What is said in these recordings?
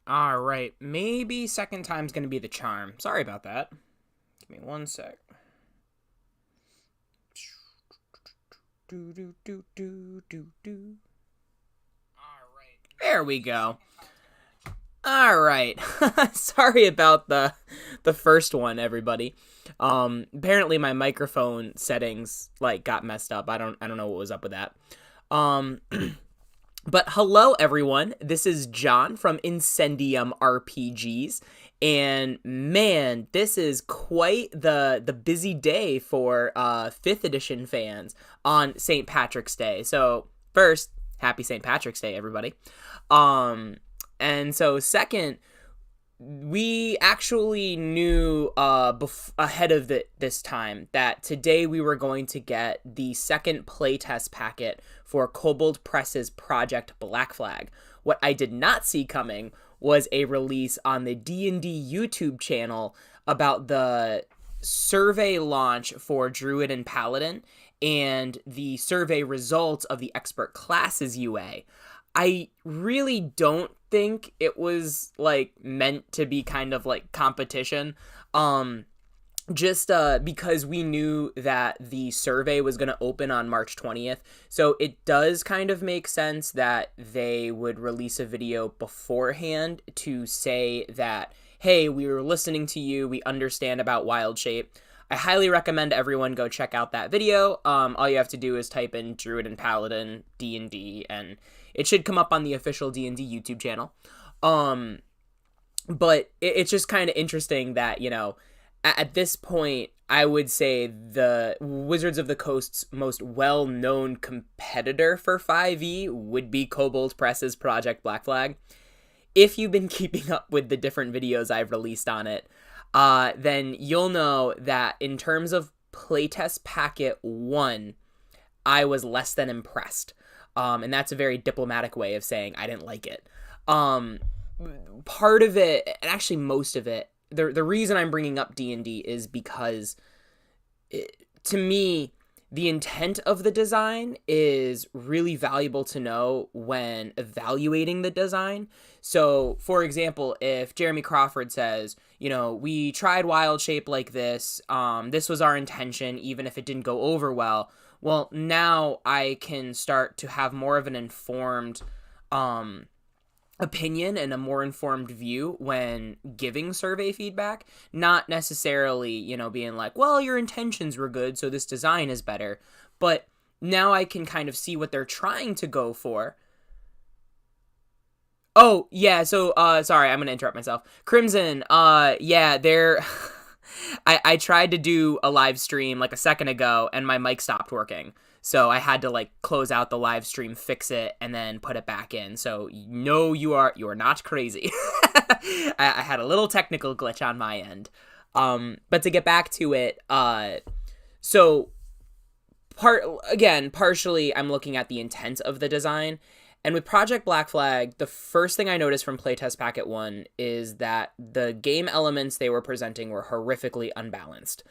All right, maybe second time's gonna be the charm. Sorry about that. Give me one sec. Do do do do do do. There we go. All right. Sorry about the first one, everybody. Apparently my microphone settings got messed up. I don't know what was up with that. Um But hello, everyone. This is John from Incendium RPGs, and man, this is quite the busy day for Fifth Edition fans on St. Patrick's Day. So first, happy St. Patrick's Day, everybody. Um, and so second, we actually knew ahead of this time that today we were going to get the second playtest packet for Kobold Press's Project Black Flag. What I did not see coming was a release on the D&D YouTube channel about the survey launch for Druid and Paladin and the survey results of the Expert Classes UA. I really don't think it was meant to be kind of competition. Just because we knew that the survey was going to open on March 20th. So it does kind of make sense that they would release a video beforehand to say that, hey, we were listening to you, we understand about Wild Shape. I highly recommend everyone go check out that video. All you have to do is type in Druid and Paladin D&D, and it should come up on the official D&D YouTube channel. But it's just kind of interesting that, at this point, I would say the Wizards of the Coast's most well-known competitor for 5e would be Kobold Press's Project Black Flag. If you've been keeping up with the different videos I've released on it, then you'll know that in terms of Playtest Packet 1, I was less than impressed. And that's a very diplomatic way of saying I didn't like it. Part of it, and actually most of it, the reason I'm bringing up D&D is because, to me, the intent of the design is really valuable to know when evaluating the design. So, for example, if Jeremy Crawford says, we tried Wild Shape like this, this was our intention, even if it didn't go over well, well, now I can start to have more of an informed opinion and a more informed view when giving survey feedback, not necessarily, being like, well, your intentions were good, so this design is better. But now I can kind of see what they're trying to go for. Oh, yeah, so, sorry, I'm gonna interrupt myself. Crimson, yeah, they're... I tried to do a live stream a second ago, and my mic stopped working. So I had to close out the live stream, fix it, and then put it back in. So no, you are not crazy. I had a little technical glitch on my end. But to get back to it, so partially I'm looking at the intent of the design. And with Project Black Flag, the first thing I noticed from Playtest Packet 1 is that the game elements they were presenting were horrifically unbalanced.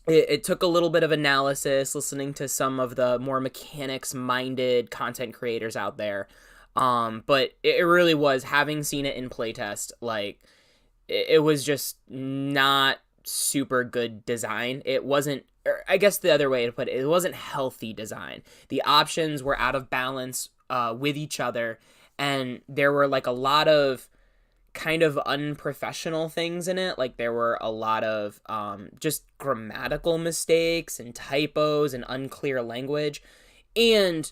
It took a little bit of analysis, listening to some of the more mechanics-minded content creators out there. But it really was, having seen it in playtest, it was just not super good design. It wasn't, I guess the other way to put it, it wasn't healthy design. The options were out of balance with each other, and there were a lot of kind of unprofessional things in it. There were a lot of just grammatical mistakes and typos and unclear language. And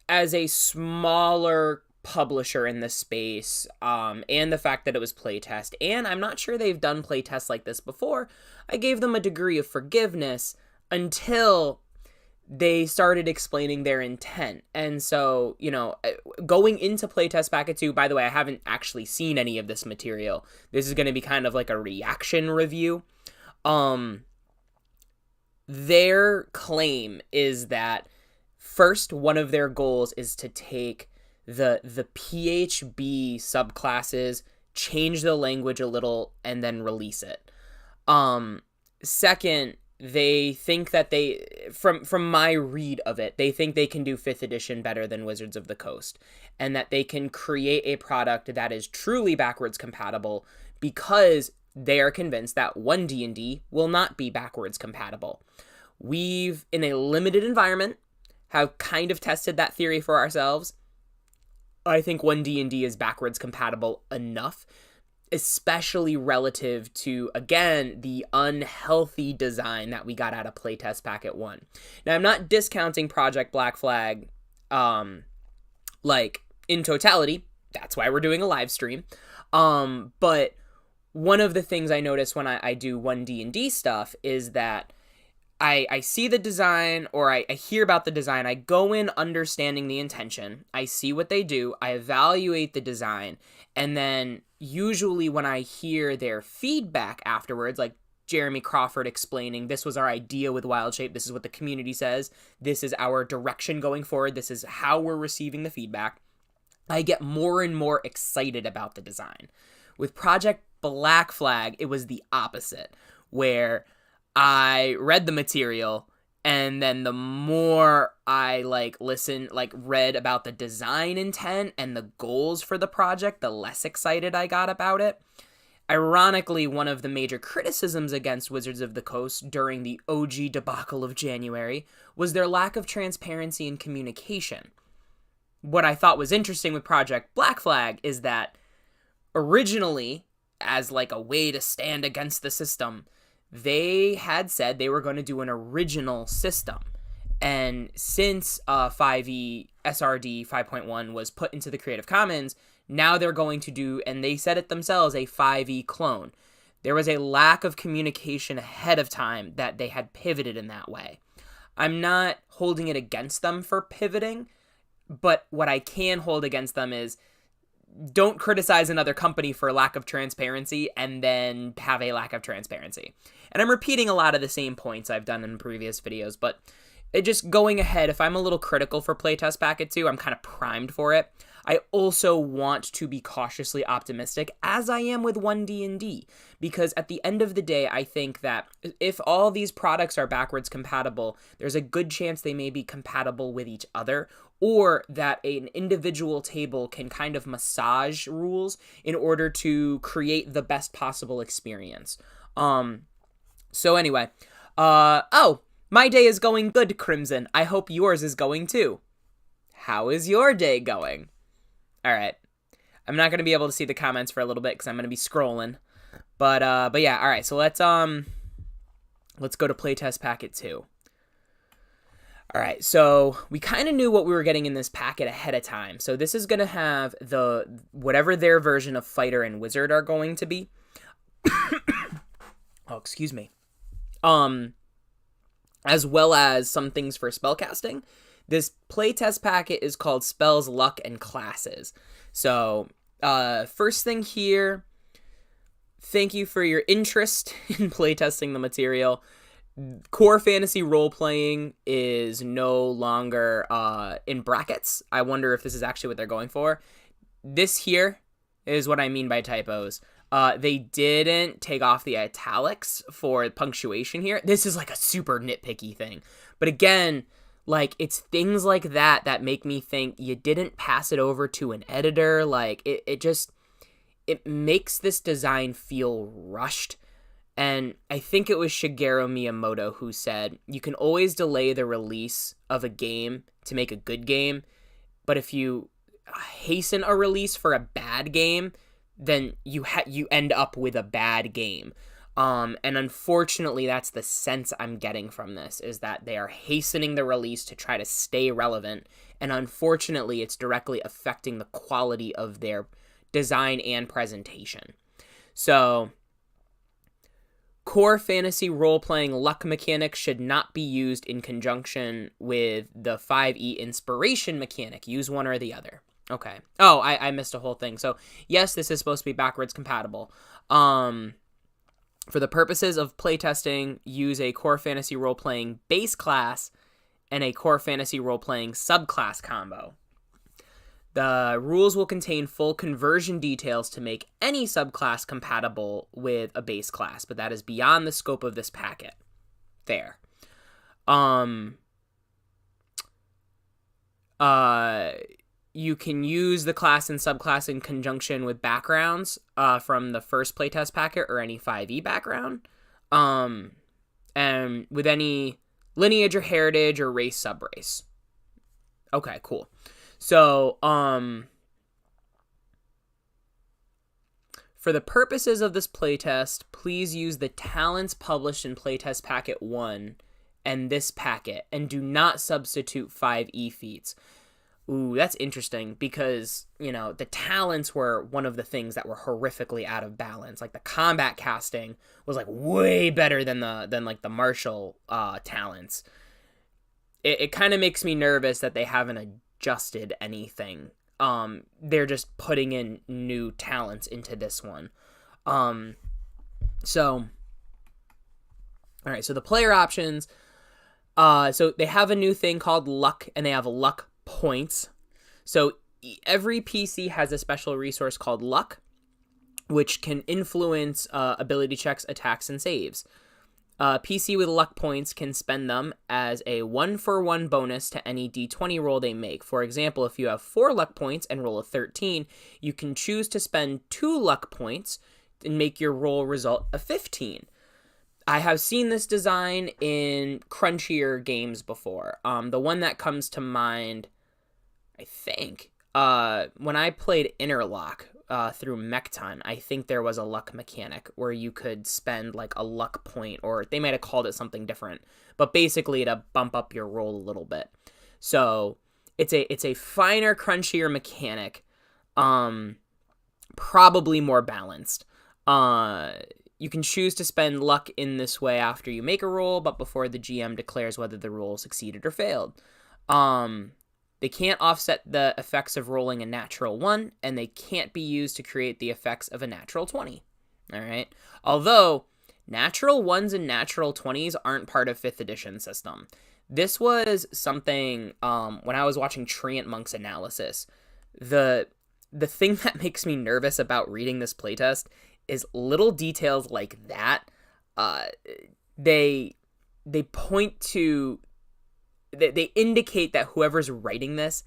as a smaller publisher in the space, and the fact that it was playtest, and I'm not sure they've done playtests like this before, I gave them a degree of forgiveness until they started explaining their intent. And so, going into Playtest Packet 2, by the way, I haven't actually seen any of this material. This is going to be kind of a reaction review. Their claim is that first, one of their goals is to take the PHB subclasses, change the language a little, and then release it. Second, they think that from my read of it, they think they can do 5th edition better than Wizards of the Coast, and that they can create a product that is truly backwards compatible because they are convinced that 1D&D will not be backwards compatible. We've, in a limited environment, have kind of tested that theory for ourselves. I think 1D&D is backwards compatible enough, especially relative to, again, the unhealthy design that we got out of Playtest Packet 1. Now, I'm not discounting Project Black Flag, like, in totality. That's why we're doing a live stream. But one of the things I notice when I do 1D&D stuff is that I see the design, or I hear about the design, I go in understanding the intention, I see what they do, I evaluate the design, and then usually when I hear their feedback afterwards, like Jeremy Crawford explaining, this was our idea with Wild Shape, this is what the community says, this is our direction going forward, this is how we're receiving the feedback, I get more and more excited about the design. With Project Black Flag, it was the opposite, where I read the material, and then the more I read about the design intent and the goals for the project, the less excited I got about it. Ironically, one of the major criticisms against Wizards of the Coast during the OG debacle of January was their lack of transparency and communication. What I thought was interesting with Project Black Flag is that originally, as like a way to stand against the system, they had said they were going to do an original system. And since 5e SRD 5.1 was put into the Creative Commons, now they're going to do, and they said it themselves, a 5e clone. There was a lack of communication ahead of time that they had pivoted in that way. I'm not holding it against them for pivoting, but what I can hold against them is don't criticize another company for lack of transparency and then have a lack of transparency. And I'm repeating a lot of the same points I've done in previous videos, but just going ahead, if I'm a little critical for Playtest Packet 2, I'm kind of primed for it. I also want to be cautiously optimistic, as I am with 1D&D, because at the end of the day, I think that if all these products are backwards compatible, there's a good chance they may be compatible with each other, or that an individual table can kind of massage rules in order to create the best possible experience. So anyway, my day is going good, Crimson. I hope yours is going too. How is your day going? All right. I'm not going to be able to see the comments for a little bit because I'm going to be scrolling. But yeah, all right. So let's go to Playtest Packet 2. All right. So we kind of knew what we were getting in this packet ahead of time. So this is going to have whatever their version of Fighter and Wizard are going to be. Oh, excuse me. As well as some things for spellcasting. This playtest packet is called Spells, Luck, and Classes. So, first thing here, thank you for your interest in playtesting the material. Core fantasy role-playing is no longer in brackets. I wonder if this is actually what they're going for. This here is what I mean by typos. They didn't take off the italics for punctuation here. This is like a super nitpicky thing. But again, like, it's things like that that make me think you didn't pass it over to an editor. Like, it makes this design feel rushed. And I think it was Shigeru Miyamoto who said, you can always delay the release of a game to make a good game. But if you hasten a release for a bad game, then you end up with a bad game. And unfortunately, that's the sense I'm getting from this, is that they are hastening the release to try to stay relevant. And unfortunately, it's directly affecting the quality of their design and presentation. So, core fantasy role-playing luck mechanic should not be used in conjunction with the 5e inspiration mechanic. Use one or the other. Okay. Oh, I missed a whole thing. So, yes, this is supposed to be backwards compatible. For the purposes of playtesting, use a core fantasy role-playing base class and a core fantasy role-playing subclass combo. The rules will contain full conversion details to make any subclass compatible with a base class, but that is beyond the scope of this packet. there. You can use the class and subclass in conjunction with backgrounds from the first playtest packet or any 5e background. And with any lineage or heritage or race subrace. Okay, cool. So, for the purposes of this playtest, please use the talents published in Playtest Packet 1 and this packet, and do not substitute 5e feats. Ooh, that's interesting, because, you know, the talents were one of the things that were horrifically out of balance. Like, the combat casting was, like, way better than the martial talents. It kind of makes me nervous that they haven't adjusted anything. They're just putting in new talents into this one. So, all right, so the player options, so they have a new thing called luck, and they have luck points. So every PC has a special resource called luck, which can influence ability checks, attacks, and saves. PC with luck points can spend them as a 1-for-1 bonus to any d20 roll they make. For example, if you have 4 luck points and roll a 13, you can choose to spend 2 luck points and make your roll result a 15. I have seen this design in crunchier games before. The one that comes to mind, I think, when I played Interlock through Mechton, I think there was a luck mechanic where you could spend like a luck point, or they might have called it something different, but basically to bump up your roll a little bit. So it's a finer, crunchier mechanic, probably more balanced. You can choose to spend luck in this way after you make a roll, but before the GM declares whether the roll succeeded or failed. They can't offset the effects of rolling a natural 1, and they can't be used to create the effects of a natural 20. All right. Although natural 1s and natural 20s aren't part of 5th edition system. This was something when I was watching Treant Monk's analysis. The thing that makes me nervous about reading this playtest is little details like that. They point to. They indicate that whoever's writing this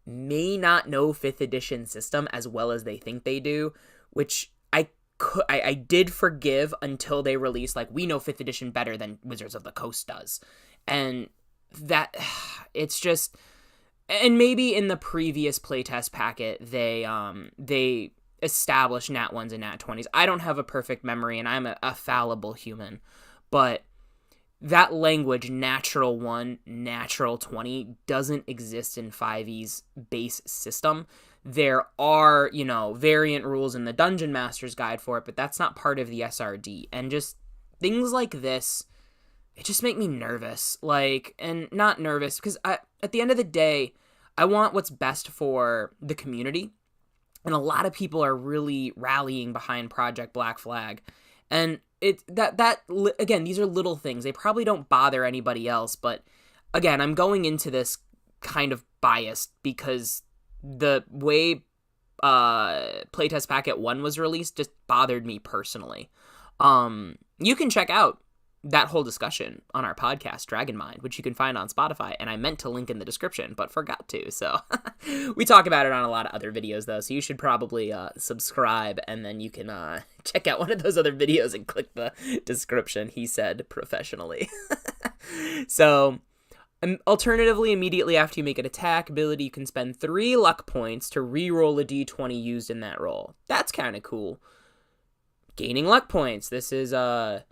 may not know 5th edition system as well as they think they do, which I did forgive until they released, like, we know 5th edition better than Wizards of the Coast does. And that, it's just, and maybe in the previous playtest packet, they established nat 1s and nat 20s. I don't have a perfect memory, and I'm a fallible human, but that language, natural 1, natural 20, doesn't exist in 5e's base system. There are, you know, variant rules in the Dungeon Master's Guide for it, but that's not part of the SRD. And just things like this, it just make me nervous. Like, and not nervous, because at the end of the day, I want what's best for the community. And a lot of people are really rallying behind Project Black Flag. And again, these are little things. They probably don't bother anybody else, but again, I'm going into this kind of biased because the way Playtest Packet 1 was released just bothered me personally. You can check out that whole discussion on our podcast, Dragon Mind, which you can find on Spotify, and I meant to link in the description, but forgot to, so we talk about it on a lot of other videos, though, so you should probably subscribe, and then you can check out one of those other videos and click the description, he said professionally. So, alternatively, immediately after you make an attack ability, you can spend 3 luck points to re-roll a d20 used in that roll. That's kind of cool. Gaining luck points. This is, I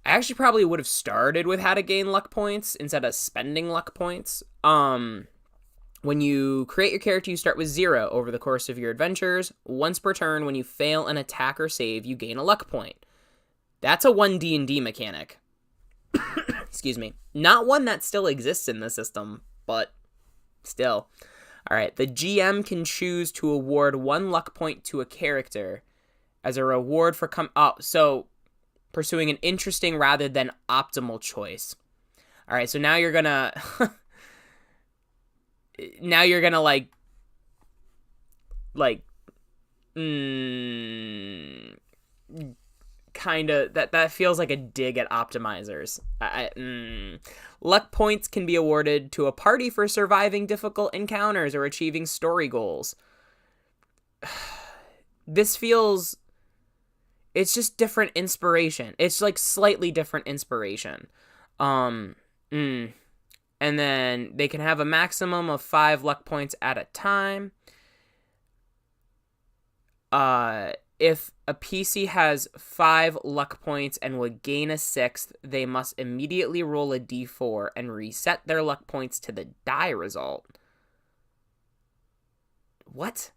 actually probably would have started with how to gain luck points instead of spending luck points. When you create your character, you start with 0 over the course of your adventures. Once per turn, when you fail an attack or save, you gain a luck point. That's a 1 D&D mechanic. Excuse me. Not one that still exists in the system, but still. All right, the GM can choose to award 1 luck point to a character as a reward for so pursuing an interesting rather than optimal choice. All right, so now you're gonna kind kind of that feels like a dig at optimizers. Luck points can be awarded to a party for surviving difficult encounters or achieving story goals. This feels, it's just different inspiration. It's like slightly different inspiration. And then they can have a maximum of 5 luck points at a time. If a PC has 5 luck points and would gain a 6th, they must immediately roll a d4 and reset their luck points to the die result. What?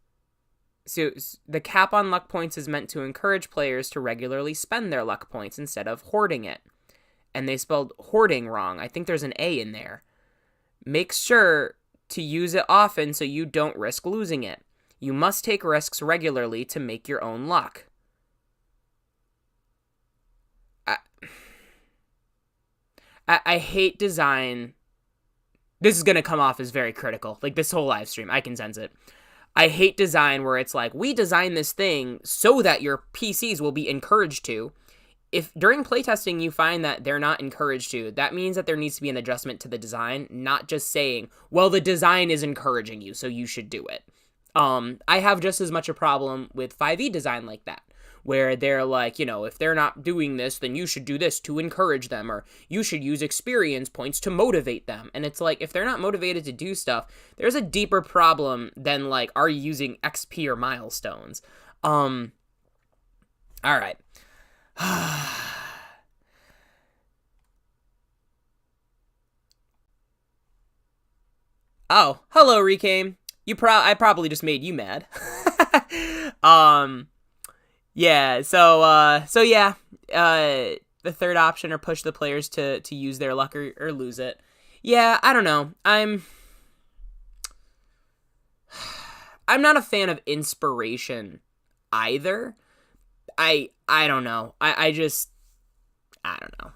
So the cap on luck points is meant to encourage players to regularly spend their luck points instead of hoarding it. And they spelled hoarding wrong. I think there's an A in there. Make sure to use it often so you don't risk losing it. You must take risks regularly to make your own luck. I hate design. This is going to come off as very critical. Like this whole live stream, I can sense it. I hate design where it's like, we design this thing so that your PCs will be encouraged to. If during playtesting you find that they're not encouraged to, that means that there needs to be an adjustment to the design, not just saying, well, the design is encouraging you, so you should do it. I have just as much a problem with 5e design like that, where they're like, if they're not doing this, then you should do this to encourage them, or you should use experience points to motivate them. And it's like, if they're not motivated to do stuff, there's a deeper problem than like, are you using XP or milestones? All right. Oh, hello, Recame. I probably just made you mad. Yeah, so yeah, the third option, or push the players to use their luck or lose it. Yeah, I don't know. I'm not a fan of inspiration either. I don't know. I don't know.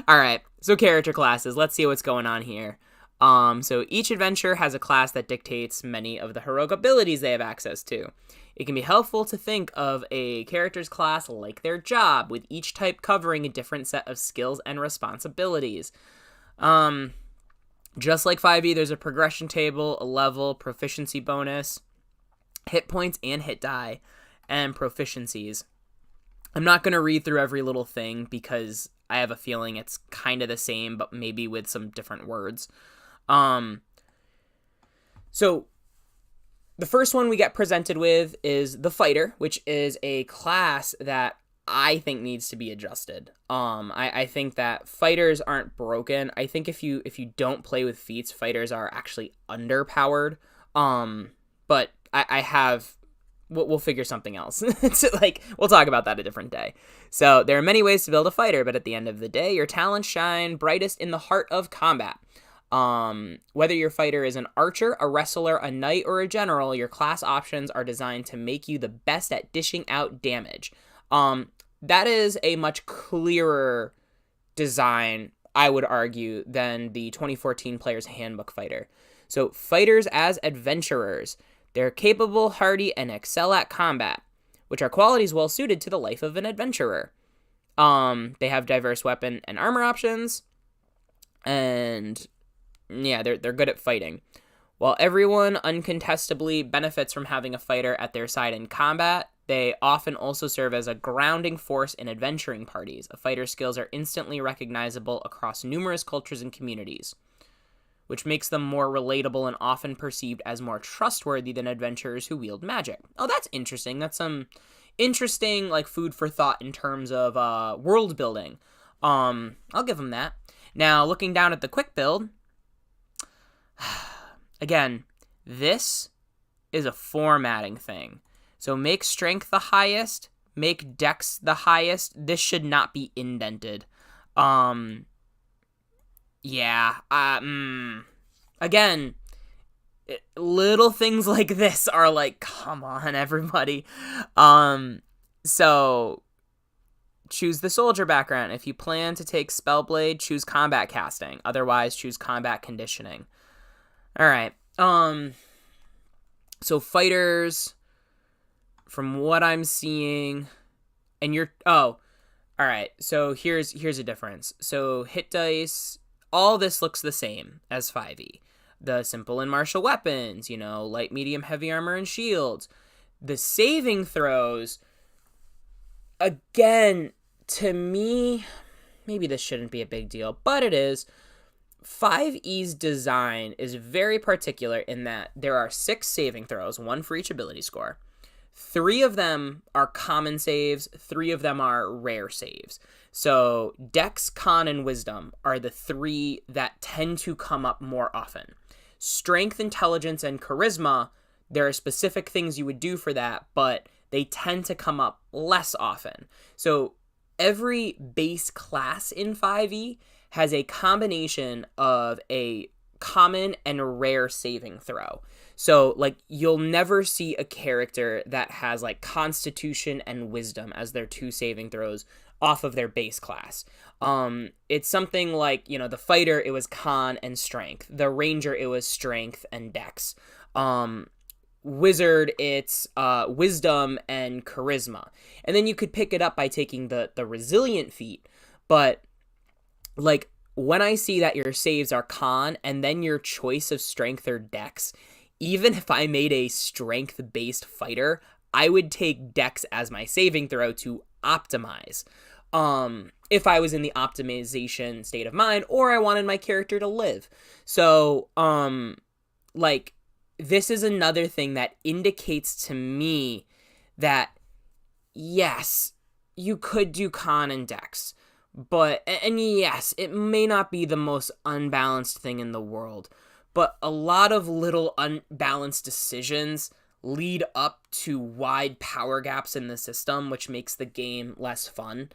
All right. So character classes. Let's see what's going on here. So each adventurer has a class that dictates many of the heroic abilities they have access to. It can be helpful to think of a character's class like their job, with each type covering a different set of skills and responsibilities. Just like 5e, there's a progression table, a level, proficiency bonus, hit points and hit die, and proficiencies. I'm not going to read through every little thing because I have a feeling it's kind of the same, but maybe with some different words. So the first one we get presented with is the fighter, which is a class that I think needs to be adjusted. I think that fighters aren't broken. I think if you don't play with feats, fighters are actually underpowered. But I have, we'll figure something else. So, we'll talk about that a different day. So there are many ways to build a fighter, but at the end of the day, your talents shine brightest in the heart of combat. Whether your fighter is an archer, a wrestler, a knight, or a general, your class options are designed to make you the best at dishing out damage. That is a much clearer design, I would argue, than the 2014 Player's Handbook fighter. So fighters as adventurers, they're capable, hardy, and excel at combat, which are qualities well suited to the life of an adventurer. They have diverse weapon and armor options, and yeah, they're good at fighting. While everyone uncontestably benefits from having a fighter at their side in combat, they often also serve as a grounding force in adventuring parties. A fighter's skills are instantly recognizable across numerous cultures and communities, which makes them more relatable and often perceived as more trustworthy than adventurers who wield magic. Oh, that's interesting. That's some interesting, food for thought in terms of world building. I'll give them that. Now, looking down at the quick build, again, this is a formatting thing. So make strength the highest, make dex the highest. This should not be indented. Again, little things like this are like, come on, everybody. So choose the soldier background. If you plan to take Spellblade, choose combat casting. Otherwise, choose combat conditioning. All right. So fighters, from what I'm seeing, And you're all right. So here's a difference. So hit dice, all this looks the same as 5e. The simple and martial weapons, light, medium, heavy armor, and shields. The saving throws, again, to me, maybe this shouldn't be a big deal, but it is. 5e's design is very particular in that there are 6 saving throws, 1 for each ability score. 3 of them are common saves, 3 of them are rare saves. So Dex, Con, and Wisdom are the 3 that tend to come up more often. Strength, Intelligence, and Charisma, there are specific things you would do for that, but they tend to come up less often. So every base class in 5e has a combination of a common and rare saving throw. So, you'll never see a character that has, Constitution and Wisdom as their 2 saving throws off of their base class. It's something like, the fighter, it was Con and Strength. The ranger, it was Strength and Dex. Wizard, it's Wisdom and Charisma. And then you could pick it up by taking the Resilient feat. But, when I see that your saves are Con and then your choice of Strength or Dex, even if I made a strength-based fighter, I would take Dex as my saving throw to optimize. If I was in the optimization state of mind, or I wanted my character to live. So, this is another thing that indicates to me that, yes, you could do Con and Dex, and yes, it may not be the most unbalanced thing in the world, but a lot of little unbalanced decisions lead up to wide power gaps in the system, which makes the game less fun.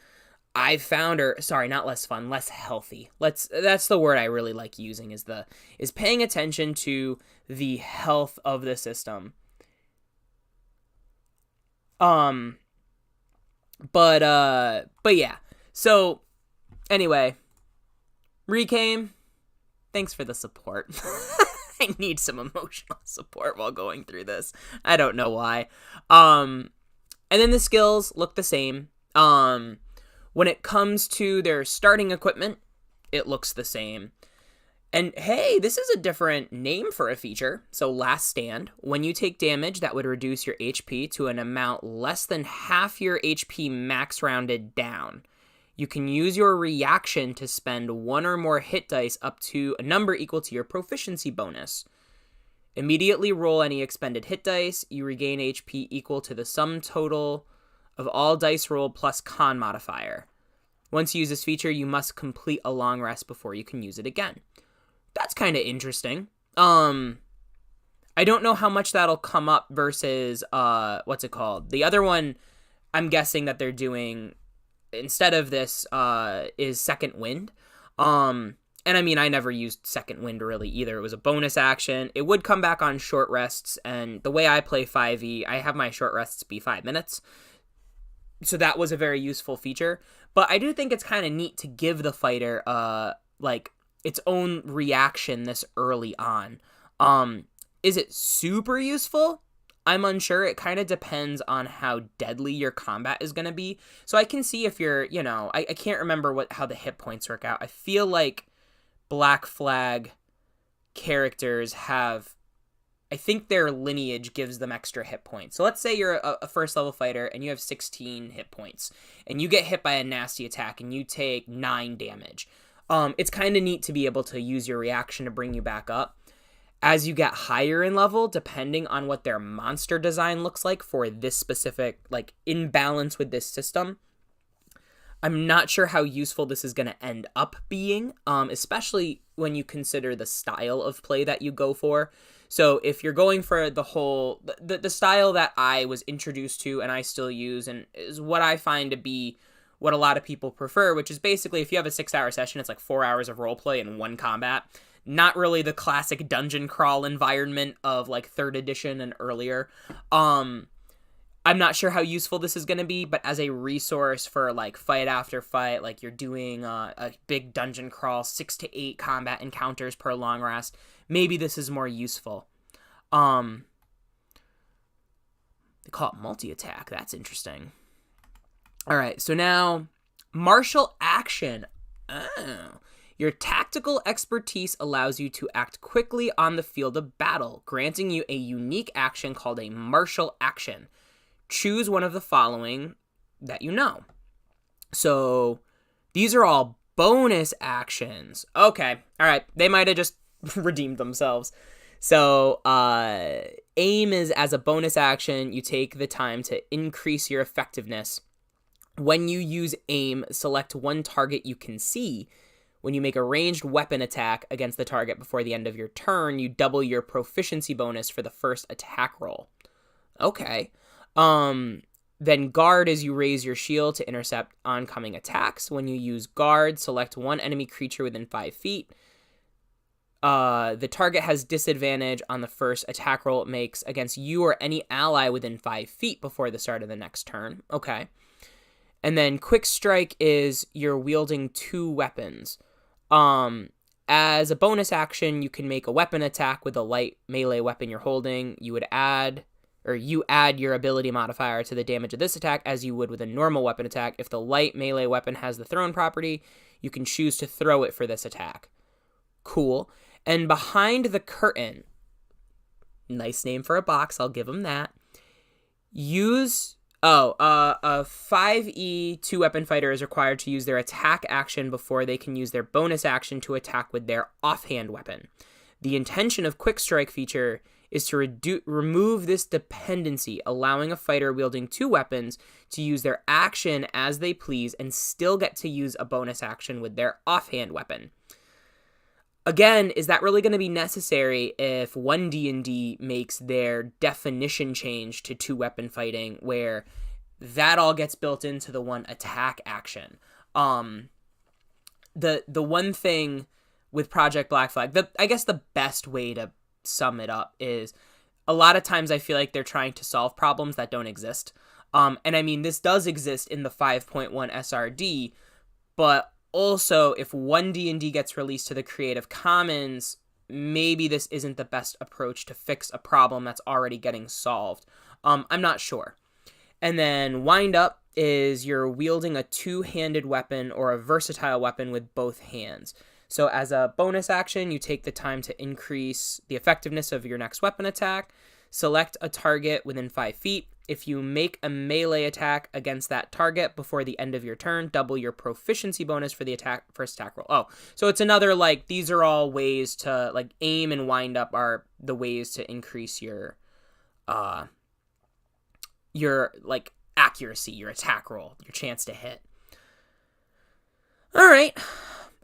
I've found, not less fun, less healthy. That's the word I really like using, is paying attention to the health of the system. But yeah. So anyway, Recame, thanks for the support. I need some emotional support while going through this. I don't know why. And then the skills look the same. When it comes to their starting equipment, it looks the same. And hey, this is a different name for a feature. So Last Stand, when you take damage, that would reduce your HP to an amount less than half your HP max rounded down. You can use your reaction to spend 1 or more hit dice up to a number equal to your proficiency bonus. Immediately roll any expended hit dice. You regain HP equal to the sum total of all dice rolled plus Con modifier. Once you use this feature, you must complete a long rest before you can use it again. That's kind of interesting. I don't know how much that'll come up versus, what's it called? The other one, I'm guessing that they're doing, instead of this, is Second Wind. And I mean, I never used Second Wind really either. It was a bonus action. It would come back on short rests, and the way I play 5e, I have my short rests be 5 minutes. So that was a very useful feature. But I do think it's kind of neat to give the fighter, its own reaction this early on. Is it super useful? I'm unsure. It kind of depends on how deadly your combat is going to be. So I can see if you're, I can't remember how the hit points work out. I feel like Black Flag characters have, I think their lineage gives them extra hit points. So let's say you're a first level fighter and you have 16 hit points and you get hit by a nasty attack and you take 9 damage. It's kind of neat to be able to use your reaction to bring you back up. As you get higher in level, depending on what their monster design looks like for this specific, imbalance with this system, I'm not sure how useful this is going to end up being, especially when you consider the style of play that you go for. So if you're going for the whole, the style that I was introduced to and I still use and is what I find to be what a lot of people prefer, which is basically if you have a 6-hour session, it's 4 hours of roleplay and 1 combat. Not really the classic dungeon crawl environment of 3rd edition and earlier. I'm not sure how useful this is going to be, but as a resource for fight after fight, you're doing a big dungeon crawl, 6 to 8 combat encounters per long rest, maybe this is more useful. They call it multi-attack. That's interesting. All right, so now martial action. Oh. Your tactical expertise allows you to act quickly on the field of battle, granting you a unique action called a martial action. Choose one of the following that you know. So these are all bonus actions. Okay, all right, they might have just redeemed themselves. So aim is as a bonus action. You take the time to increase your effectiveness. When you use aim, select one target you can see. When you make a ranged weapon attack against the target before the end of your turn, you double your proficiency bonus for the first attack roll. Okay. Then guard is you raise your shield to intercept oncoming attacks. When you use guard, select one enemy creature within 5 feet. The target has disadvantage on the first attack roll it makes against you or any ally within 5 feet before the start of the next turn. Okay. And then quick strike is you're wielding 2 weapons. As a bonus action, you can make a weapon attack with a light melee weapon you're holding. You add your ability modifier to the damage of this attack as you would with a normal weapon attack. If the light melee weapon has the thrown property, you can choose to throw it for this attack. Cool. And behind the curtain, nice name for a box, I'll give them that. A 5e 2-weapon fighter is required to use their attack action before they can use their bonus action to attack with their offhand weapon. The intention of Quick Strike feature is to remove this dependency, allowing a fighter wielding 2 weapons to use their action as they please and still get to use a bonus action with their offhand weapon. Again, is that really going to be necessary if 1D&D makes their definition change to 2-weapon fighting, where that all gets built into the one attack action? The one thing with Project Black Flag, I guess the best way to sum it up is a lot of times I feel like they're trying to solve problems that don't exist. And I mean, this does exist in the 5.1 SRD, but also, if 1D&D gets released to the Creative Commons, maybe this isn't the best approach to fix a problem that's already getting solved. I'm not sure. And then wind up is you're wielding a 2-handed weapon or a versatile weapon with both hands. So as a bonus action, you take the time to increase the effectiveness of your next weapon attack. Select a target within 5 feet. If you make a melee attack against that target before the end of your turn, double your proficiency bonus for the first attack roll. Oh, so it's another, like, these are all ways to, like, aim and wind up are the ways to increase your like, accuracy, your attack roll, your chance to hit. All right.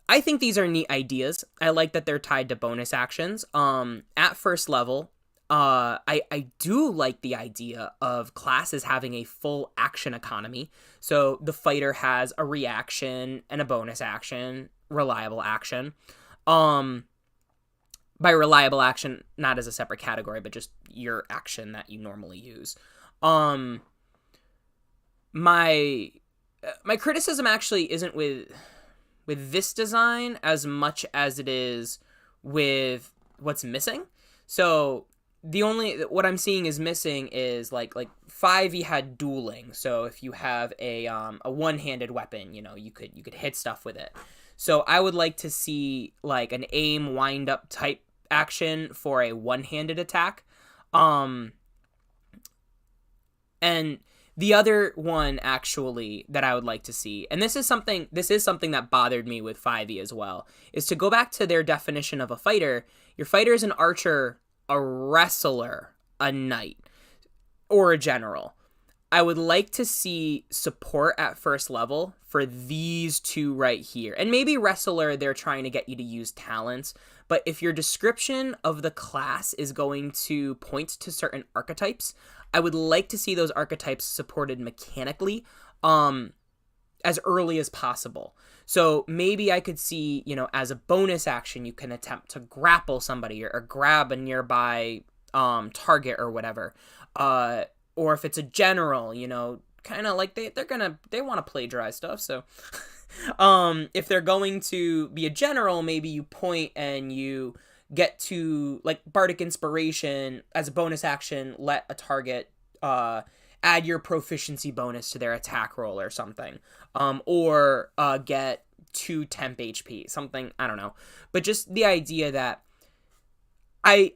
I think these are neat ideas. I like that they're tied to bonus actions. At first level, I do like the idea of classes having a full action economy. So the fighter has a reaction and a bonus action, reliable action. By reliable action, not as a separate category, but just your action that you normally use. My criticism actually isn't with this design as much as it is with what's missing. So what I'm seeing is missing is like 5e had dueling. So if you have a one-handed weapon, you could hit stuff with it. So I would like to see like an aim wind up type action for a one-handed attack. And the other one actually that I would like to see, and this is something that bothered me with 5e as well, is to go back to their definition of a fighter. Your fighter is an archer, a wrestler, a knight, or a general. I would like to see support at first level for these two right here. And maybe wrestler, they're trying to get you to use talents. But if your description of the class is going to point to certain archetypes, I would like to see those archetypes supported mechanically as early as possible. So maybe I could see, as a bonus action, you can attempt to grapple somebody or grab a nearby target or whatever. Or if it's a general, kind of like they want to plagiarize stuff. So if they're going to be a general, maybe you point and you get to, like, Bardic Inspiration as a bonus action, let a target add your proficiency bonus to their attack roll or something, or get 2 temp HP, something, I don't know. But just the idea that I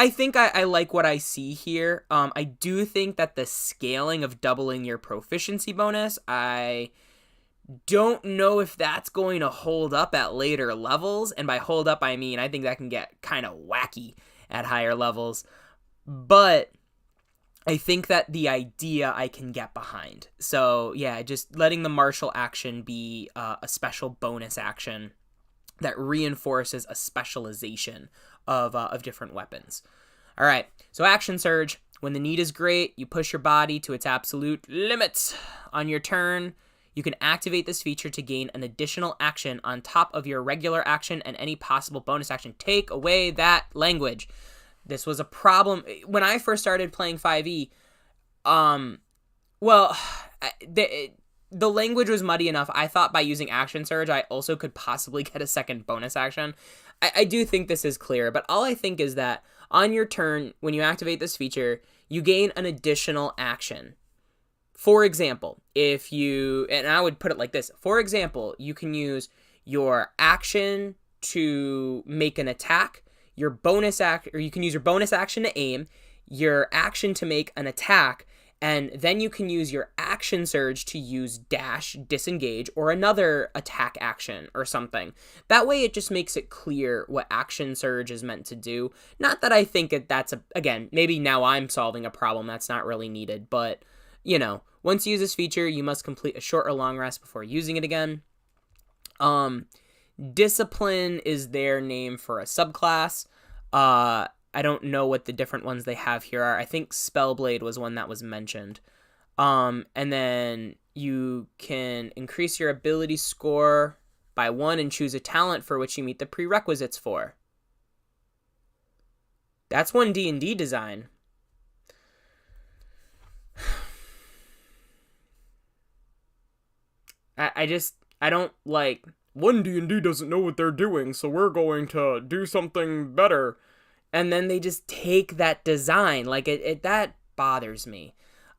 think I like what I see here. I do think that the scaling of doubling your proficiency bonus, I don't know if that's going to hold up at later levels. And by hold up, I mean, I think that can get kind of wacky at higher levels. But I think that the idea I can get behind. So yeah, just letting the martial action be a special bonus action that reinforces a specialization of different weapons. All right, so action surge. When the need is great, you push your body to its absolute limits. On your turn, you can activate this feature to gain an additional action on top of your regular action and any possible bonus action. Take away that language. This was a problem when I first started playing 5e. The language was muddy enough. I thought by using action surge, I also could possibly get a second bonus action. I do think this is clear, but all I think is that on your turn, when you activate this feature, you gain an additional action. For example, and I would put it like this. For example, you can use your action to make an attack, your bonus or you can use your bonus action to aim, your action to make an attack, and then you can use your action surge to use dash, disengage, or another attack action or something. That way it just makes it clear what action surge is meant to do. Not that I think that's again, maybe now I'm solving a problem that's not really needed, but, once you use this feature, you must complete a short or long rest before using it again. Discipline is their name for a subclass. I don't know what the different ones they have here are. I think Spellblade was one that was mentioned. And then you can increase your ability score by 1 and choose a talent for which you meet the prerequisites for. That's one D&D design. I don't like... One D&D doesn't know what they're doing, so we're going to do something better. And then they just take that design. Like, that bothers me.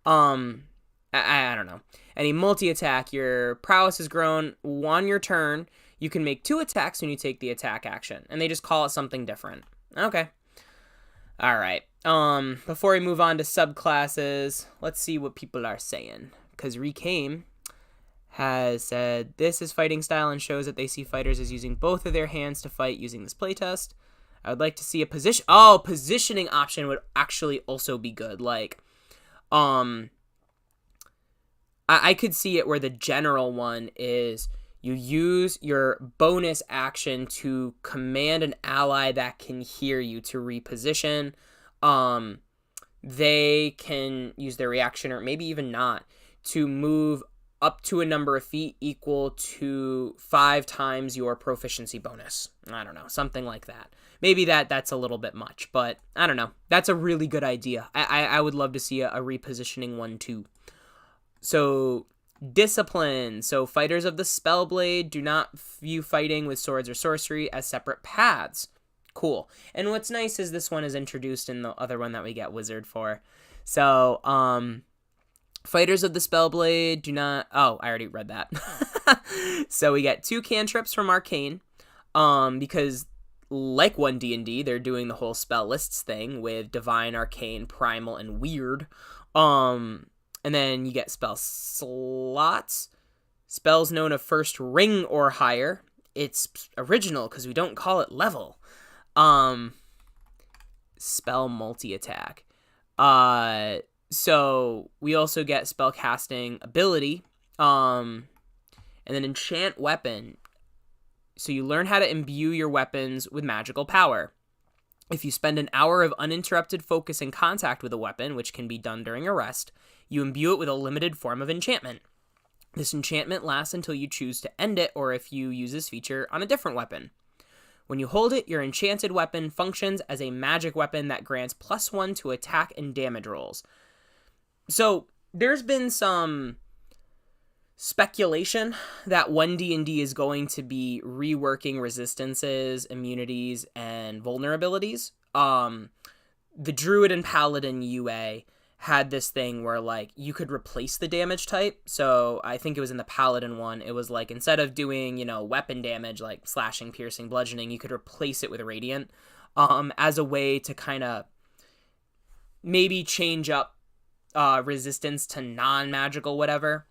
I don't know. Any multi-attack, your prowess is grown. On your turn, you can make 2 attacks when you take the attack action. And they just call it something different. Okay. Alright. Before we move on to subclasses, let's see what people are saying. Because Recame has said, this is fighting style and shows that they see fighters as using both of their hands to fight using this playtest. I would like to see a positioning option would actually also be good. Like, I could see it where the general one is you use your bonus action to command an ally that can hear you to reposition. They can use their reaction, or maybe even not, to move up to a number of feet equal to 5 times your proficiency bonus. I don't know, something like that. Maybe that's a little bit much, but I don't know. That's a really good idea. I would love to see a repositioning one too. So, discipline. So, fighters of the Spellblade do not view fighting with swords or sorcery as separate paths. Cool. And what's nice is this one is introduced in the other one that we get Wizard for. So, fighters of the Spellblade do not... Oh, I already read that. So we get 2 cantrips from Arcane, because like 1D&D, they're doing the whole spell lists thing with Divine, Arcane, Primal, and Weird. And then you get spell slots. Spells known of first ring or higher. It's original because we don't call it level. Spell multi-attack. So we also get spellcasting ability, and then enchant weapon. So you learn how to imbue your weapons with magical power. If you spend an hour of uninterrupted focus and contact with a weapon, which can be done during a rest, you imbue it with a limited form of enchantment. This enchantment lasts until you choose to end it, or if you use this feature on a different weapon. When you hold it, your enchanted weapon functions as a magic weapon that grants +1 to attack and damage rolls. So, there's been some speculation that 1D&D is going to be reworking resistances, immunities, and vulnerabilities. The Druid and Paladin UA had this thing where, like, you could replace the damage type. So I think it was in the Paladin one. It was like, instead of doing, you know, weapon damage, like slashing, piercing, bludgeoning, you could replace it with Radiant, as a way to kind of maybe change up resistance to non-magical whatever.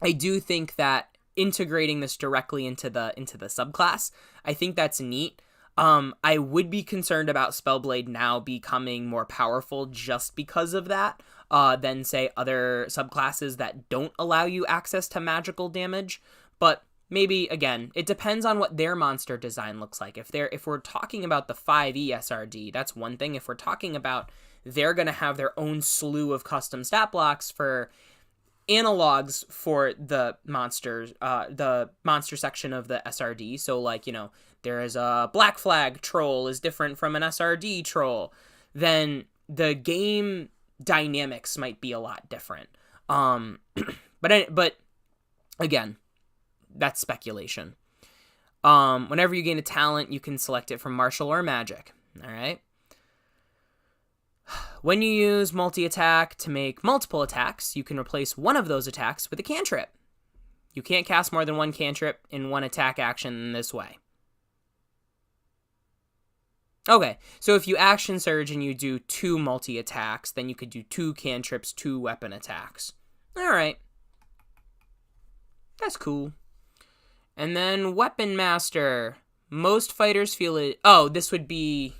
I do think that integrating this directly into the subclass, I think that's neat. I would be concerned about Spellblade now becoming more powerful just because of that, than, say, other subclasses that don't allow you access to magical damage. But maybe, again, it depends on what their monster design looks like. If we're talking about the 5e SRD, that's one thing. If we're talking about they're going to have their own slew of custom stat blocks for analogs for the monster section of the SRD. So, like, you know, there is a Black Flag troll is different from an SRD troll, then the game dynamics might be a lot different. But again, that's speculation. Whenever you gain a talent, you can select it from martial or magic. All right. When you use multi-attack to make multiple attacks, you can replace one of those attacks with a cantrip. You can't cast more than one cantrip in one attack action in this way. Okay, so if you action surge and you do 2 multi-attacks, then you could do 2 cantrips, 2 weapon attacks. Alright. That's cool. And then Weapon Master. Most fighters feel it... Oh, this would be...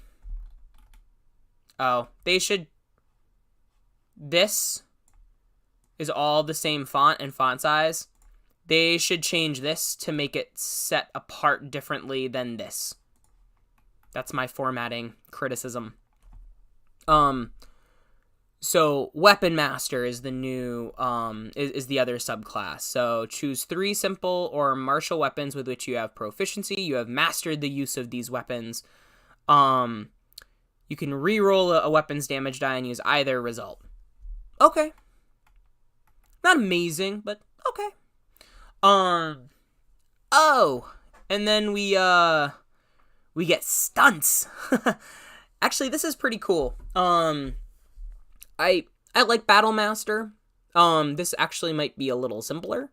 Oh, they should... This is all the same font and font size. They should change this to make it set apart differently than this. That's my formatting criticism. So Weapon Master is the new, is the other subclass. So choose 3 simple or martial weapons with which you have proficiency. You have mastered the use of these weapons. You can re-roll a weapon's damage die and use either result. Okay. Not amazing, but okay. Oh, and then we get stunts. Actually, this is pretty cool. I like Battle Master. This actually might be a little simpler.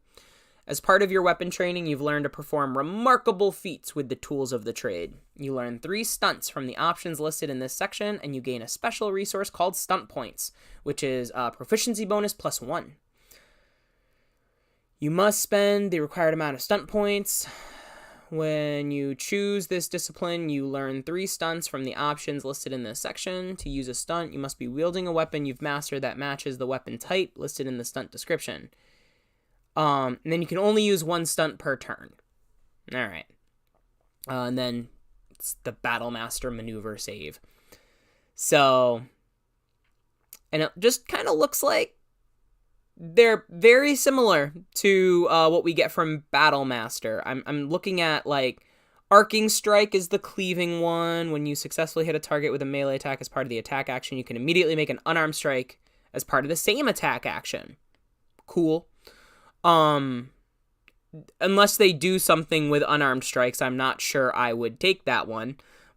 As part of your weapon training, you've learned to perform remarkable feats with the tools of the trade. You learn 3 stunts from the options listed in this section, and you gain a special resource called Stunt Points, which is a proficiency bonus +1. You must spend the required amount of stunt points. When you choose this discipline, you learn 3 stunts from the options listed in this section. To use a stunt, you must be wielding a weapon you've mastered that matches the weapon type listed in the stunt description. And then you can only use 1 stunt per turn. Alright. And then it's the Battle Master maneuver save. So, and it just kind of looks like they're very similar to what we get from Battle Master. I'm looking at, like, Arcing Strike is the cleaving one. When you successfully hit a target with a melee attack as part of the attack action, you can immediately make an unarmed strike as part of the same attack action. Cool. Unless they do something with unarmed strikes, I'm not sure I would take that one.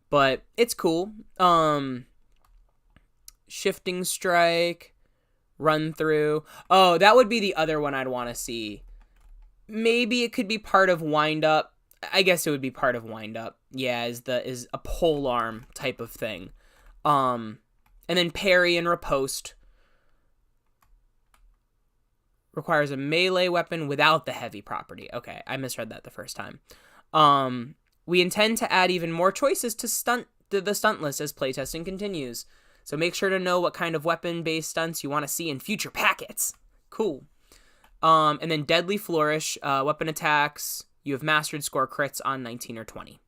But it's cool. Shifting Strike... Run through. Oh, that would be the other one I'd want to see. Maybe it could be part of Wind Up. I guess it would be part of Wind Up. Yeah, is a pole arm type of thing. And then Parry and Riposte requires a melee weapon without the heavy property. Okay, I misread that the first time. We intend to add even more choices to the stunt list as playtesting continues. So make sure to know what kind of weapon-based stunts you want to see in future packets. Cool. And then Deadly Flourish, weapon attacks. You have mastered score crits on 19 or 20.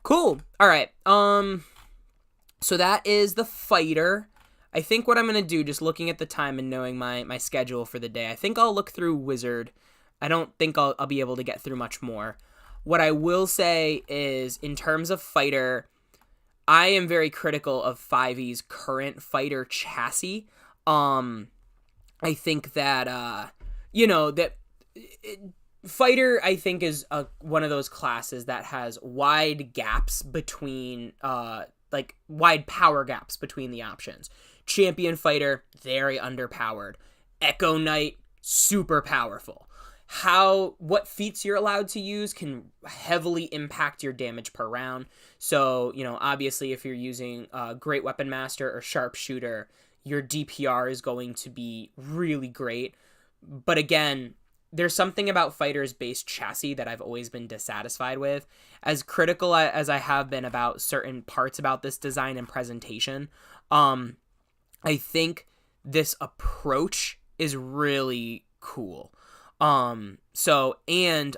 Cool. All right. So that is the fighter. I think what I'm going to do, just looking at the time and knowing my schedule for the day, I think I'll look through Wizard. I don't think I'll be able to get through much more. What I will say is, in terms of fighter, I am very critical of 5e's current fighter chassis. I think that, fighter, I think, is one of those classes that has wide gaps between wide power gaps between the options. Champion Fighter, very underpowered. Echo Knight, super powerful. What feats you're allowed to use can heavily impact your damage per round. So, obviously if you're using Great Weapon Master or Sharpshooter, your DPR is going to be really great. But again, there's something about Fighter's base chassis that I've always been dissatisfied with. As critical as I have been about certain parts about this design and presentation, I think this approach is really cool. And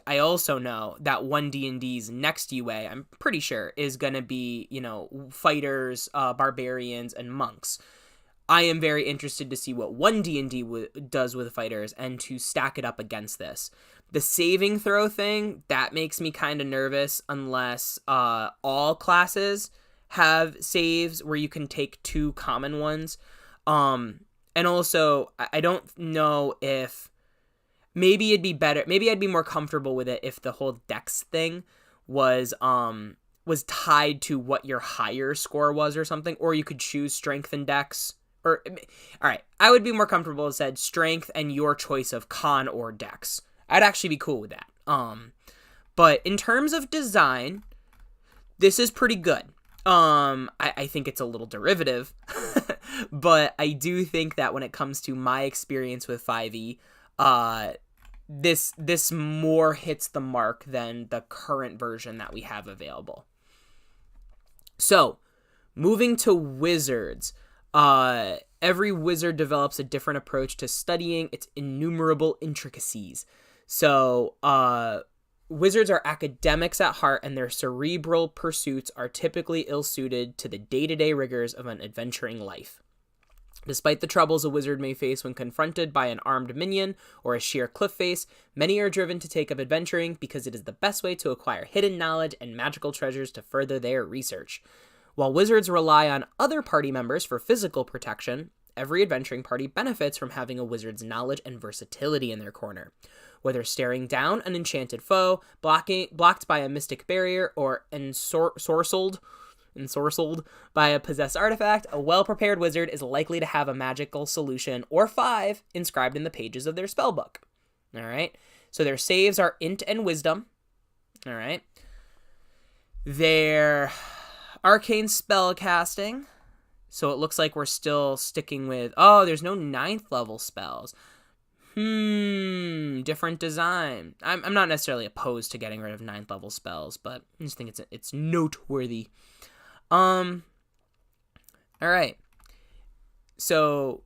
I also know that 1D&D's next UA, I'm pretty sure, is going to be, fighters, barbarians, and monks. I am very interested to see what 1D&D does with fighters and to stack it up against this. The saving throw thing, that makes me kind of nervous unless all classes have saves where you can take 2 common ones. And also, I don't know if... Maybe it'd be better. Maybe I'd be more comfortable with it if the whole dex thing was tied to what your higher score was or something, or you could choose strength and dex. All right, I would be more comfortable if it said strength and your choice of con or dex. I'd actually be cool with that. But in terms of design, this is pretty good. I think it's a little derivative, but I do think that when it comes to my experience with 5e, this more hits the mark than the current version that we have available. So, moving to wizards. Every wizard develops a different approach to studying its innumerable intricacies. So, wizards are academics at heart, and their cerebral pursuits are typically ill-suited to the day-to-day rigors of an adventuring life. Despite the troubles a wizard may face when confronted by an armed minion or a sheer cliff face, many are driven to take up adventuring because it is the best way to acquire hidden knowledge and magical treasures to further their research. While wizards rely on other party members for physical protection, every adventuring party benefits from having a wizard's knowledge and versatility in their corner. Whether staring down an enchanted foe, blocked by a mystic barrier, or ensorcelled by a possessed artifact, a well-prepared wizard is likely to have a magical solution, or 5, inscribed in the pages of their spellbook. Alright? So their saves are int and wisdom. Alright? Their arcane spell casting. So it looks like we're still sticking with... Oh, there's no 9th level spells. Different design. I'm not necessarily opposed to getting rid of 9th level spells, but I just think it's noteworthy. Alright. So,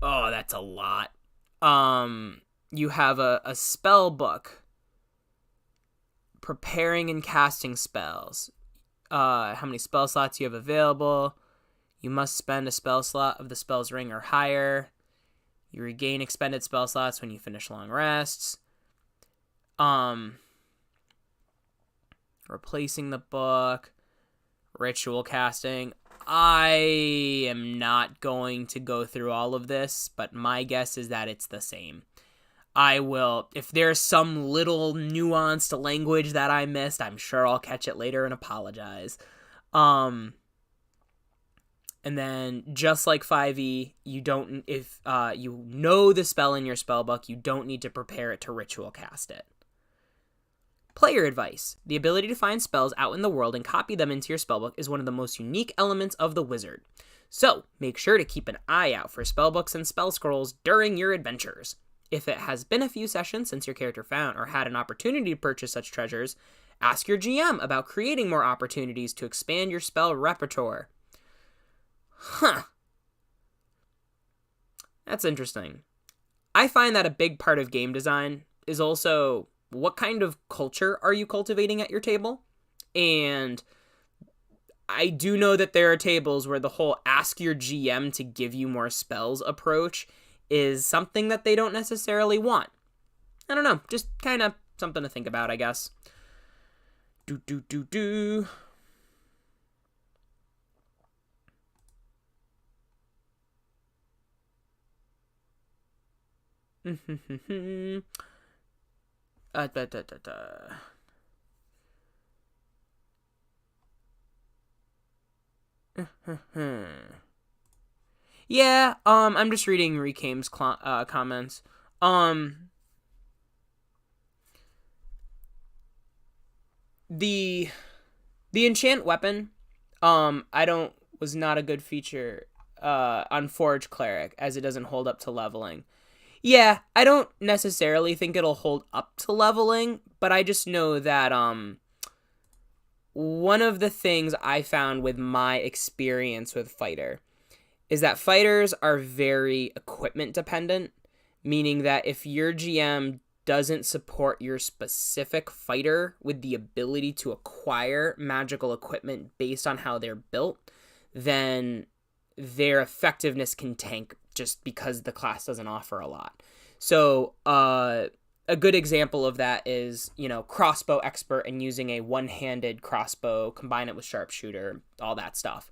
that's a lot. You have a spell book. Preparing and casting spells. How many spell slots you have available. You must spend a spell slot of the spell's ring or higher. You regain expended spell slots when you finish long rests. Replacing the book. Ritual casting. I am not going to go through all of this, but my guess is that it's the same. I will, if there's some little nuanced language that I missed, I'm sure I'll catch it later and apologize. And then, just like 5e, if you know the spell in your spellbook, you don't need to prepare it to ritual cast it. Player advice. The ability to find spells out in the world and copy them into your spellbook is one of the most unique elements of the wizard. So, make sure to keep an eye out for spellbooks and spell scrolls during your adventures. If it has been a few sessions since your character found or had an opportunity to purchase such treasures, ask your GM about creating more opportunities to expand your spell repertoire. That's interesting. I find that a big part of game design is also what kind of culture are you cultivating at your table? And I do know that there are tables where the whole ask your GM to give you more spells approach is something that they don't necessarily want. I don't know, just kind of something to think about, I guess. Yeah, I'm just reading Recame's comments. The enchant weapon, was not a good feature, on Forge Cleric, as it doesn't hold up to leveling. Yeah, I don't necessarily think it'll hold up to leveling, but I just know that, one of the things I found with my experience with Fighter is that fighters are very equipment dependent, meaning that if your GM doesn't support your specific fighter with the ability to acquire magical equipment based on how they're built, then their effectiveness can tank just because the class doesn't offer a lot. So, a good example of that is, crossbow expert and using a one-handed crossbow, combine it with sharpshooter, all that stuff.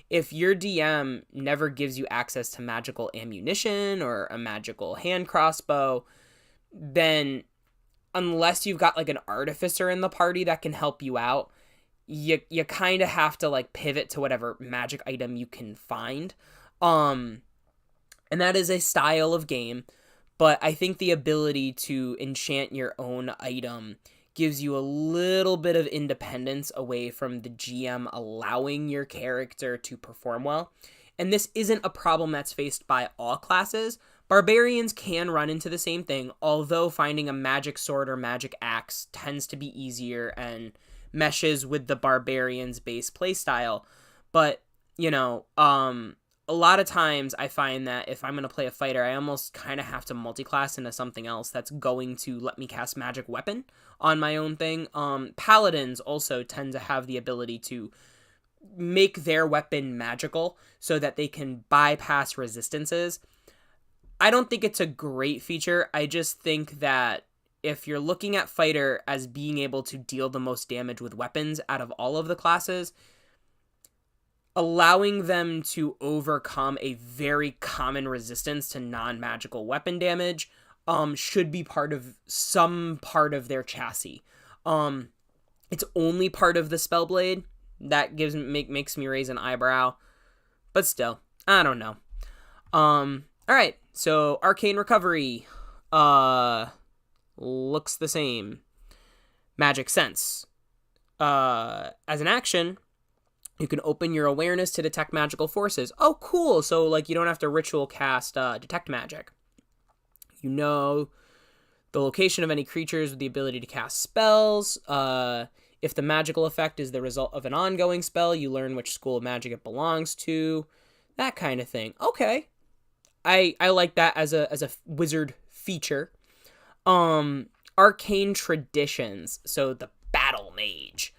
If your DM never gives you access to magical ammunition or a magical hand crossbow, then unless you've got like an artificer in the party that can help you out, you kind of have to like pivot to whatever magic item you can find. And that is a style of game, but I think the ability to enchant your own item gives you a little bit of independence away from the GM allowing your character to perform well. And this isn't a problem that's faced by all classes. Barbarians can run into the same thing, although finding a magic sword or magic axe tends to be easier and meshes with the barbarian's base playstyle. But, a lot of times I find that if I'm going to play a fighter, I almost kind of have to multi-class into something else that's going to let me cast magic weapon on my own thing. Paladins also tend to have the ability to make their weapon magical so that they can bypass resistances. I don't think it's a great feature. I just think that if you're looking at fighter as being able to deal the most damage with weapons out of all of the classes, allowing them to overcome a very common resistance to non-magical weapon damage should be some part of their chassis. It's only part of the Spellblade. That makes me raise an eyebrow. But still, I don't know. Alright, so Arcane Recovery looks the same. Magic Sense. As an action, you can open your awareness to detect magical forces. Oh, cool. So, you don't have to ritual cast Detect Magic. You know the location of any creatures with the ability to cast spells. If the magical effect is the result of an ongoing spell, you learn which school of magic it belongs to. That kind of thing. Okay. I like that as a wizard feature. Arcane Traditions. So, the Battle Mage.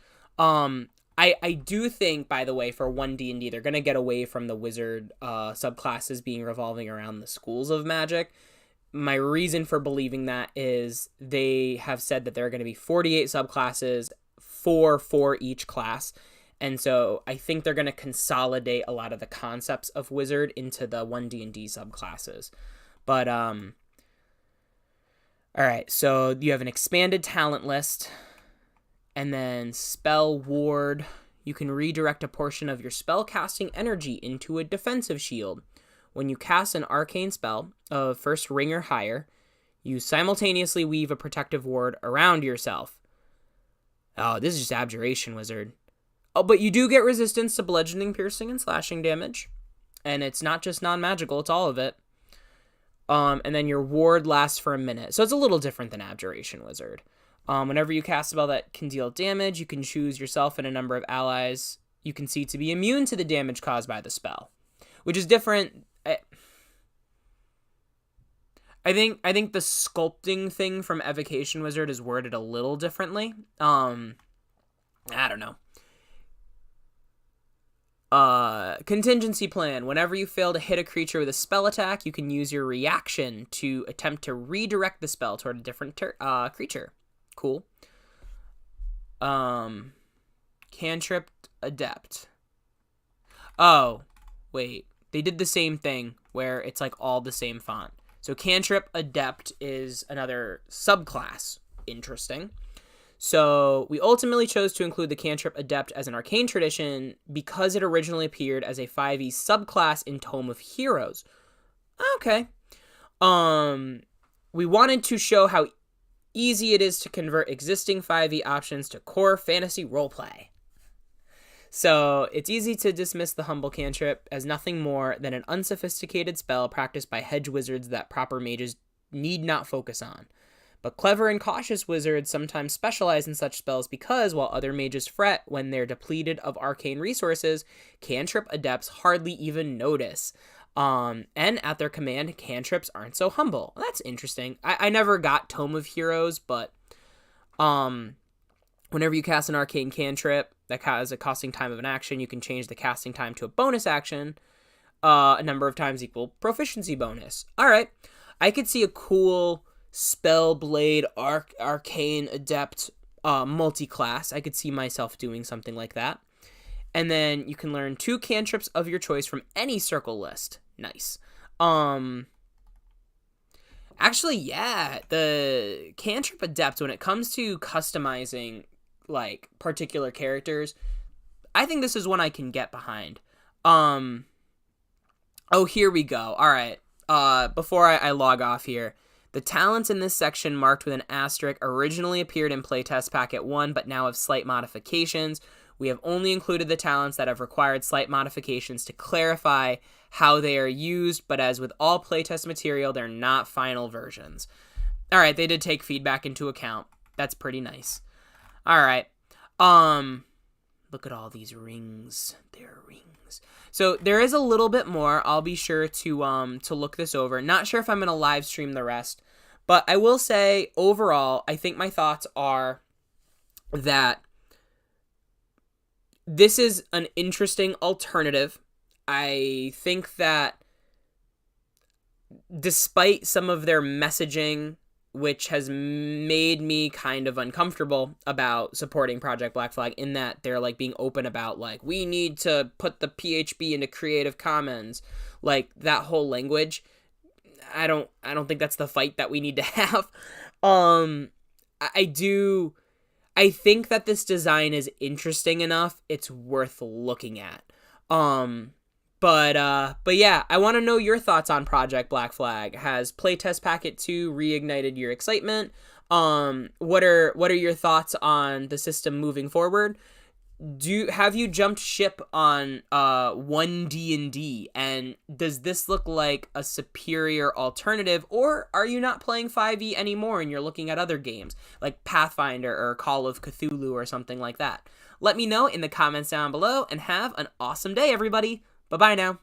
I do think, by the way, for 1D&D, they're going to get away from the wizard subclasses being revolving around the schools of magic. My reason for believing that is they have said that there are going to be 48 subclasses, 4 for each class. And so I think they're going to consolidate a lot of the concepts of wizard into the 1D&D subclasses. But, all right, so you have an expanded talent list. And then Spell Ward, you can redirect a portion of your spell casting energy into a defensive shield. When you cast an arcane spell of first ring or higher, you simultaneously weave a protective ward around yourself. Oh, this is just Abjuration Wizard. Oh, but you do get resistance to bludgeoning, piercing, and slashing damage. And it's not just non-magical, it's all of it. And then your ward lasts for a minute. So it's a little different than Abjuration Wizard. Whenever you cast a spell that can deal damage, you can choose yourself and a number of allies you can see to be immune to the damage caused by the spell, which is different. I think the sculpting thing from Evocation Wizard is worded a little differently. I don't know. Contingency plan. Whenever you fail to hit a creature with a spell attack, you can use your reaction to attempt to redirect the spell toward a different creature. Cool. Cantrip Adept. Oh, wait. They did the same thing where it's all the same font. So Cantrip Adept is another subclass. Interesting. So we ultimately chose to include the Cantrip Adept as an arcane tradition because it originally appeared as a 5e subclass in Tome of Heroes. Okay. We wanted to show how easy it is to convert existing 5e options to core fantasy roleplay. So it's easy to dismiss the humble cantrip as nothing more than an unsophisticated spell practiced by hedge wizards that proper mages need not focus on. But clever and cautious wizards sometimes specialize in such spells because, while other mages fret when they're depleted of arcane resources, cantrip adepts hardly even notice. And at their command, cantrips aren't so humble. Well, that's interesting. I never got Tome of Heroes, but whenever you cast an arcane cantrip that has a casting time of an action, you can change the casting time to a bonus action. A number of times equal proficiency bonus. All right. I could see a cool Spellblade arcane adept multi-class. I could see myself doing something like that. And then you can learn 2 cantrips of your choice from any circle list. Nice. Actually, yeah, the cantrip adept, when it comes to customizing like particular characters, I think this is one I can get behind. Oh, here we go. All right. Before I log off here, the talents in this section marked with an asterisk originally appeared in Playtest Packet 1, but now have slight modifications. We have only included the talents that have required slight modifications to clarify how they are used, but as with all playtest material, they're not final versions. All right, they did take feedback into account. That's pretty nice. All right. Look at all these rings. They're rings. So there is a little bit more. I'll be sure to look this over. Not sure if I'm going to live stream the rest, but I will say overall, I think my thoughts are that this is an interesting alternative. I think that despite some of their messaging, which has made me kind of uncomfortable about supporting Project Black Flag, in that they're like being open about like, we need to put the PHB into Creative Commons, like that whole language. I don't think that's the fight that we need to have. I think that this design is interesting enough. It's worth looking at. But yeah, I want to know your thoughts on Project Black Flag. Has Playtest Packet 2 reignited your excitement? What are your thoughts on the system moving forward? Have you jumped ship on 1D&D, and does this look like a superior alternative, or are you not playing 5e anymore and you're looking at other games like Pathfinder or Call of Cthulhu or something like that? Let me know in the comments down below, and have an awesome day, everybody. Bye-bye now.